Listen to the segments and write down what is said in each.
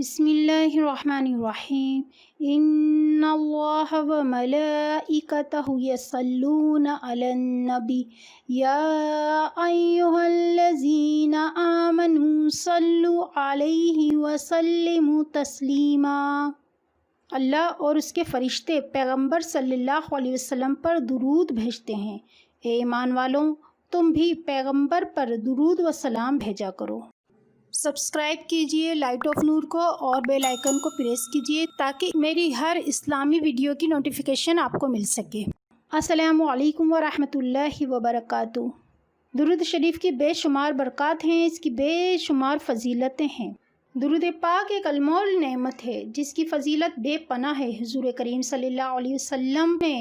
بسم اللہ الرحمن الرحیم ان اللہ و ملائکتہ یصلون علی النبی یا ایہا الذین آمنوا صلوا علیہ وسلموا تسلیما۔ اللہ اور اس کے فرشتے پیغمبر صلی اللہ علیہ وسلم پر درود بھیجتے ہیں۔ اے ایمان والوں، تم بھی پیغمبر پر درود و سلام بھیجا کرو۔ سبسکرائب کیجئے لائٹ آف نور کو اور بیل آئیکن کو پریس کیجئے تاکہ میری ہر اسلامی ویڈیو کی نوٹیفیکیشن آپ کو مل سکے۔ السلام علیکم ورحمۃ اللہ وبرکاتہ۔ درود شریف کی بے شمار برکات ہیں، اس کی بے شمار فضیلتیں ہیں۔ درود پاک ایک انمول نعمت ہے جس کی فضیلت بے پناہ ہے۔ حضور کریم صلی اللہ علیہ وسلم نے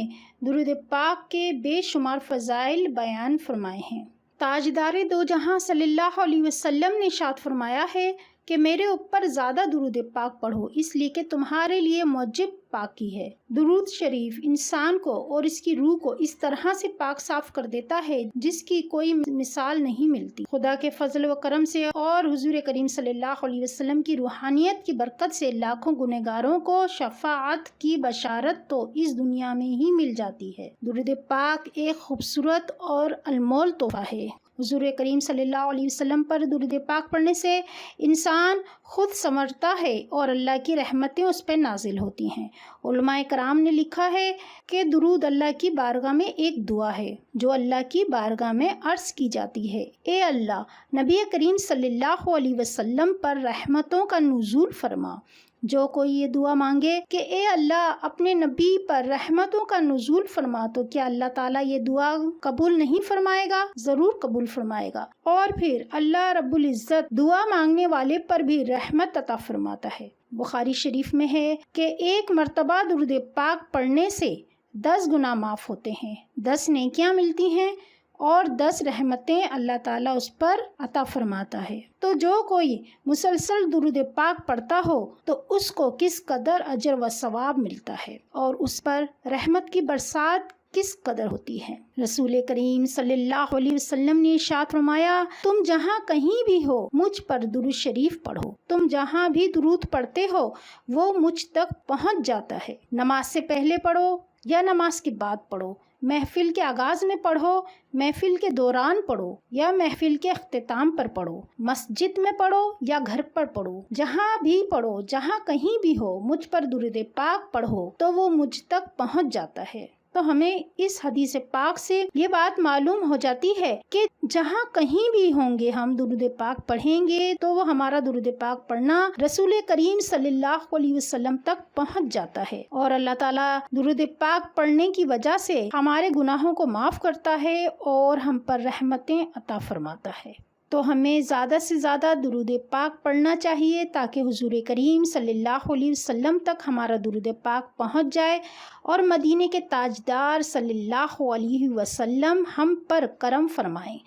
درود پاک کے بے شمار فضائل بیان فرمائے ہیں۔ تاجدار دو جہاں صلی اللہ علیہ وسلم نے ارشاد فرمایا ہے کہ میرے اوپر زیادہ درود پاک پڑھو، اس لیے کہ تمہارے لیے موجب پاکی ہے۔ درود شریف انسان کو اور اس کی روح کو اس طرح سے پاک صاف کر دیتا ہے جس کی کوئی مثال نہیں ملتی۔ خدا کے فضل و کرم سے اور حضور کریم صلی اللہ علیہ وسلم کی روحانیت کی برکت سے لاکھوں گنہگاروں کو شفاعت کی بشارت تو اس دنیا میں ہی مل جاتی ہے۔ درود پاک ایک خوبصورت اور انمول تحفہ ہے۔ حضور کریم صلی اللہ علیہ وسلم پر درود پاک پڑھنے سے انسان خود سنورتا ہے اور اللہ کی رحمتیں اس پہ نازل ہوتی ہیں۔ علماء کرام نے لکھا ہے کہ درود اللہ کی بارگاہ میں ایک دعا ہے جو اللہ کی بارگاہ میں عرض کی جاتی ہے، اے اللہ، نبی کریم صلی اللہ علیہ وسلم پر رحمتوں کا نزول فرما۔ جو کوئی یہ دعا مانگے کہ اے اللہ اپنے نبی پر رحمتوں کا نزول فرما، تو کیا اللہ تعالیٰ یہ دعا قبول نہیں فرمائے گا؟ ضرور قبول فرمائے گا۔ اور پھر اللہ رب العزت دعا مانگنے والے پر بھی رحمت عطا فرماتا ہے۔ بخاری شریف میں ہے کہ ایک مرتبہ درود پاک پڑھنے سے 10 گناہ معاف ہوتے ہیں، 10 نیکیاں ملتی ہیں اور 10 رحمتیں اللہ تعالیٰ اس پر عطا فرماتا ہے۔ تو جو کوئی مسلسل درود پاک پڑھتا ہو تو اس کو کس قدر اجر و ثواب ملتا ہے اور اس پر رحمت کی برسات کس قدر ہوتی ہے۔ رسول کریم صلی اللہ علیہ وسلم نے ارشاد فرمایا، تم جہاں کہیں بھی ہو مجھ پر درود شریف پڑھو۔ تم جہاں بھی درود پڑھتے ہو وہ مجھ تک پہنچ جاتا ہے۔ نماز سے پہلے پڑھو یا نماز کے بعد پڑھو، محفل کے آغاز میں پڑھو، محفل کے دوران پڑھو یا محفل کے اختتام پر پڑھو، مسجد میں پڑھو یا گھر پر پڑھو، جہاں بھی پڑھو، جہاں کہیں بھی ہو مجھ پر درود پاک پڑھو تو وہ مجھ تک پہنچ جاتا ہے۔ تو ہمیں اس حدیث پاک سے یہ بات معلوم ہو جاتی ہے کہ جہاں کہیں بھی ہوں گے ہم درود پاک پڑھیں گے تو وہ ہمارا درود پاک پڑھنا رسول کریم صلی اللہ علیہ وسلم تک پہنچ جاتا ہے، اور اللہ تعالیٰ درود پاک پڑھنے کی وجہ سے ہمارے گناہوں کو معاف کرتا ہے اور ہم پر رحمتیں عطا فرماتا ہے۔ تو ہمیں زیادہ سے زیادہ درود پاک پڑھنا چاہیے تاکہ حضور کریم صلی اللہ علیہ وسلم تک ہمارا درود پاک پہنچ جائے اور مدینے کے تاجدار صلی اللہ علیہ وسلم ہم پر کرم فرمائیں۔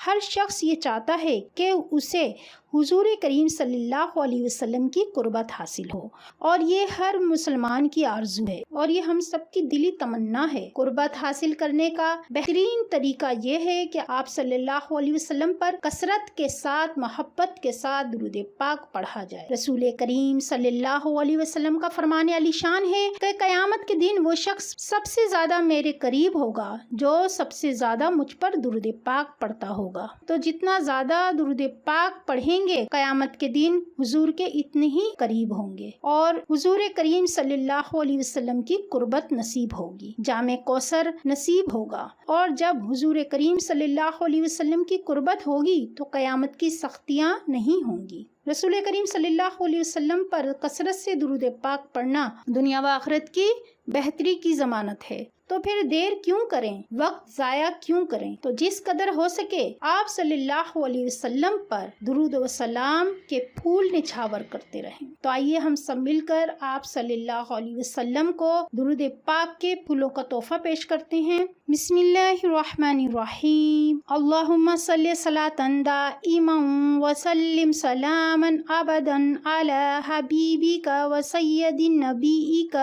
ہر شخص یہ چاہتا ہے کہ اسے حضور کریم صلی اللہ علیہ وسلم کی قربت حاصل ہو، اور یہ ہر مسلمان کی آرزو ہے اور یہ ہم سب کی دلی تمنا ہے۔ قربت حاصل کرنے کا بہترین طریقہ یہ ہے کہ آپ صلی اللہ علیہ وسلم پر کثرت کے ساتھ، محبت کے ساتھ درود پاک پڑھا جائے۔ رسول کریم صلی اللہ علیہ وسلم کا فرمان علی شان ہے کہ قیامت کے دن وہ شخص سب سے زیادہ میرے قریب ہوگا جو سب سے زیادہ مجھ پر درود پاک پڑھتا ہوگا۔ تو جتنا زیادہ درود پاک پڑھیں گے قیامت کے دن حضور کے اتنے ہی قریب ہوں گے اور حضور کریم صلی اللہ علیہ وسلم کی قربت نصیب ہوگی، جام کوثر نصیب ہوگا، اور جب حضور کریم صلی اللہ علیہ وسلم کی قربت ہوگی تو قیامت کی سختیاں نہیں ہوں گی۔ رسول کریم صلی اللہ علیہ وسلم پر کثرت سے درود پاک پڑھنا دنیا و آخرت کی بہتری کی ضمانت ہے۔ تو پھر دیر کیوں کریں، وقت ضائع کیوں کریں؟ تو جس قدر ہو سکے آپ صلی اللہ علیہ وسلم پر درود و سلام کے پھول نچھاور کرتے رہیں۔ تو آئیے ہم سب مل کر آپ صلی اللہ علیہ وسلم کو درود پاک کے پھولوں کا تحفہ پیش کرتے ہیں۔ بسم اللہ الرحمن الرحیم، اللہم صلی صلاۃ دائما وسلم سلاما ابدا علی حبیبک وسید نبیک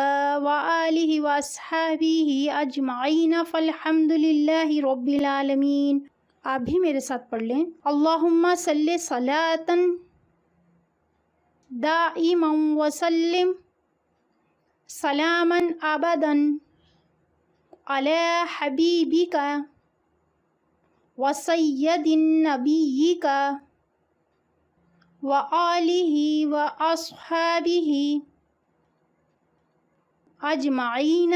وآلہ واصحابہ اجمعین فالحمد للہ رب العالمین۔ آپ بھی میرے ساتھ پڑھ لیں، اللہم صلی صلاۃ دائما وسلم سلاما ابدا علی حبیبک وسید نبیک وآلہ واصحابہ اجمعین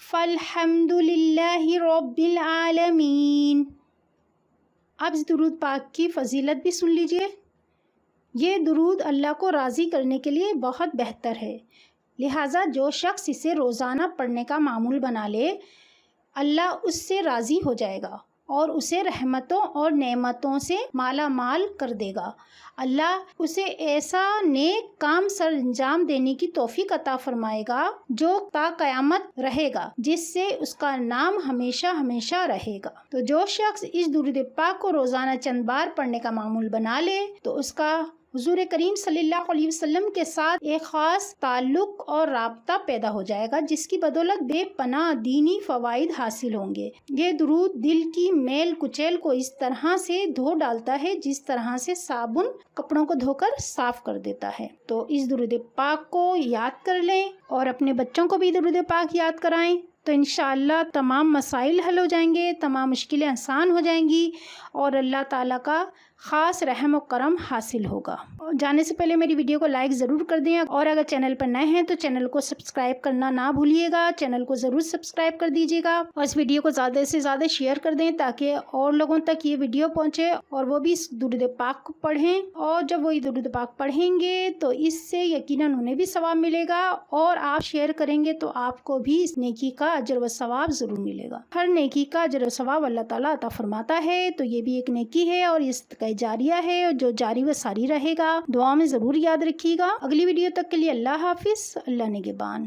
فالحمد للہ رب العالمین۔ اب اس درود پاک کی فضیلت بھی سن لیجئے۔ یہ درود اللہ کو راضی کرنے کے لیے بہت بہتر ہے، لہٰذا جو شخص اسے روزانہ پڑھنے کا معمول بنا لے اللہ اس سے راضی ہو جائے گا اور اسے رحمتوں اور نعمتوں سے مالا مال کر دے گا۔ اللہ اسے ایسا نیک کام سر انجام دینے کی توفیق عطا فرمائے گا جو تا قیامت رہے گا، جس سے اس کا نام ہمیشہ ہمیشہ رہے گا۔ تو جو شخص اس درود پاک کو روزانہ چند بار پڑھنے کا معمول بنا لے تو اس کا حضور کریم صلی اللہ علیہ وسلم کے ساتھ ایک خاص تعلق اور رابطہ پیدا ہو جائے گا، جس کی بدولت بے پناہ دینی فوائد حاصل ہوں گے۔ یہ درود دل کی میل کچیل کو اس طرح سے دھو ڈالتا ہے جس طرح سے صابن کپڑوں کو دھو کر صاف کر دیتا ہے۔ تو اس درود پاک کو یاد کر لیں اور اپنے بچوں کو بھی درود پاک یاد کرائیں، تو انشاءاللہ تمام مسائل حل ہو جائیں گے، تمام مشکلیں آسان ہو جائیں گی اور اللہ تعالیٰ کا خاص رحم و کرم حاصل ہوگا۔ جانے سے پہلے میری ویڈیو کو لائک ضرور کر دیں، اور اگر چینل پر نئے ہیں تو چینل کو سبسکرائب کرنا نہ بھولیے گا۔ چینل کو ضرور سبسکرائب کر دیجیے گا اور اس ویڈیو کو زیادہ سے زیادہ شیئر کر دیں تاکہ اور لوگوں تک یہ ویڈیو پہنچے اور وہ بھی اس درود پاک کو پڑھیں، اور جب وہ یہ درود پاک پڑھیں گے تو اس سے یقیناً انہیں بھی ثواب ملے گا، اور آپ شیئر کریں گے تو آپ کو بھی اس نیکی کا اجر و ثواب ضرور ملے گا۔ ہر نیکی کا اجر و ثواب اللہ تعالیٰ عطا فرماتا ہے، تو یہ بھی ایک نیکی ہے اور یہ صدقہ جاریہ ہے جو جاری و ساری رہے گا۔ دعا میں ضرور یاد رکھیے گا۔ اگلی ویڈیو تک کے لیے اللہ حافظ، اللہ نگہبان۔